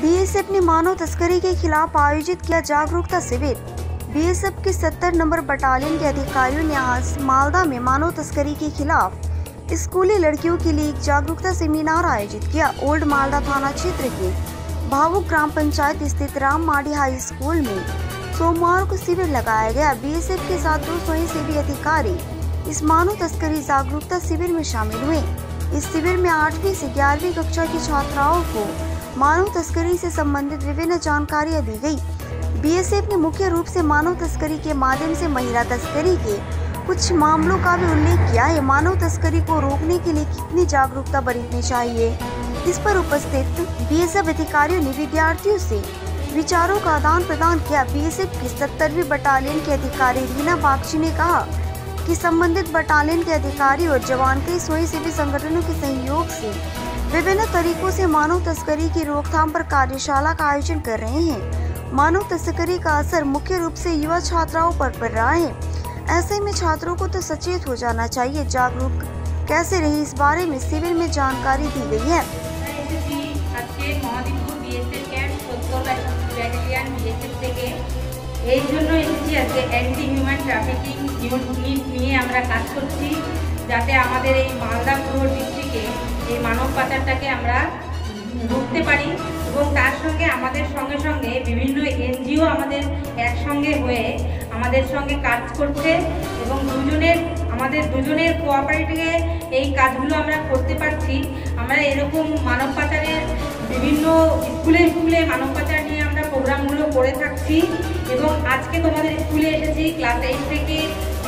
BSF ने मानव तस्करी के खिलाफ आयोजित किया जागरूकता शिविर। बीएसएफ के 70 नंबर बटालियन के अधिकारियों ने आज मालदा में मानव तस्करी के खिलाफ स्कूली लड़कियों के लिए एक जागरूकता सेमिनार आयोजित किया। ओल्ड मालदा थाना क्षेत्र के भावुक ग्राम पंचायत स्थित राम माडी हाई स्कूल में सोमवार को शिविर लगाया गया। बीएसएफ के साथ 2 स्वयंसेवी अधिकारी इस मानव तस्करी जागरूकता शिविर में शामिल हुए। इस शिविर में 8वीं से 11वीं कक्षा की छात्राओं को मानव तस्करी से संबंधित विभिन्न जानकारियां दी गई। बीएसएफ ने मुख्य रूप से मानव तस्करी के माध्यम से महिला तस्करी के कुछ मामलों का भी उल्लेख किया है। मानव तस्करी को रोकने के लिए कितनी जागरूकता बरतनी चाहिए, इस पर उपस्थित बीएसएफ अधिकारियों ने विद्यार्थियों से विचारों का आदान प्रदान किया। बीएसएफ की 70वीं बटालियन के अधिकारी रीना बागची ने कहा कि संबंधित बटालियन के अधिकारी और जवान कई स्वयंसेवी संगठनों के सहयोग से विभिन्न तरीकों से मानव तस्करी की रोकथाम पर कार्यशाला का आयोजन कर रहे हैं। मानव तस्करी का असर मुख्य रूप से युवा छात्राओं पर पड़ रहा है। ऐसे में छात्रों को तो सचेत हो जाना चाहिए। जागरूक कैसे रहे, इस बारे में शिविर में जानकारी दी गई है। এই জন্য এসেছি আজকে অ্যান্টি হিউম্যান ট্রাফিকিং ইউনিট নিয়ে আমরা কাজ করছি, যাতে আমাদের এই মালদা পুর ডিস্ট্রিক্টে এই মানব পাচারটাকে আমরা রুখতে পারি এবং তার সঙ্গে আমাদের সঙ্গে বিভিন্ন এনজিও আমাদের একসঙ্গে হয়ে আমাদের সঙ্গে কাজ করছে এবং আমাদের দুজনের কোঅপারেটিভে এই কাজগুলো আমরা করতে পারছি। আমরা এরকম মানব পাচারের বিভিন্ন স্কুলে মানব পাচার নিয়ে আমরা প্রোগ্রামগুলো করে থাকছি এবং আজকে তোমাদের স্কুলে এসেছি ক্লাস 8 থেকে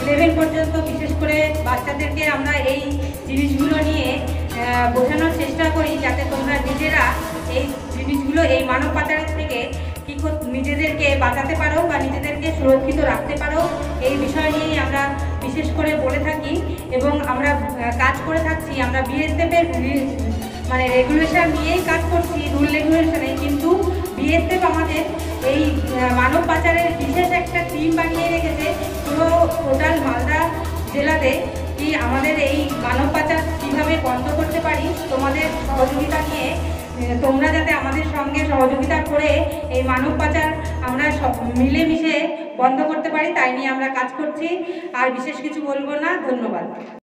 11 পর্যন্ত, বিশেষ করে বাচ্চাদেরকে আমরা এই জিনিসগুলো নিয়ে বোঝানোর চেষ্টা করি, যাতে তোমরা নিজেরা এই জিনিসগুলো এই মানব পাচারের থেকে নিজেদেরকে বাঁচাতে পারো বা নিজেদেরকে সুরক্ষিত রাখতে পারো। এই বিষয় নিয়েই আমরা বিশেষ করে বলে থাকি এবং আমরা কাজ করে থাকছি। আমরা বিএসএফের রেগুলেশন নিয়েই কাজ করছি, রুল রেগুলেশনে, কিন্তু বিএসএফ আমাদের এই মানব পাচারের বিশেষ একটা টিম বানিয়ে রেখেছে পুরো টোটাল মালদা জেলাতে, কি আমাদের এই মানব পাচার কীভাবে বন্ধ করতে পারি। তোমাদের সহযোগিতা নিয়ে তোমরা যাতে আমাদের সঙ্গে সহযোগিতা করে এই মানব পাচার আমরা মিলেমিশে বন্ধ করতে পারি, তাই নিয়ে আমরা কাজ করছি। আর বিশেষ কিছু বলবো না, ধন্যবাদ।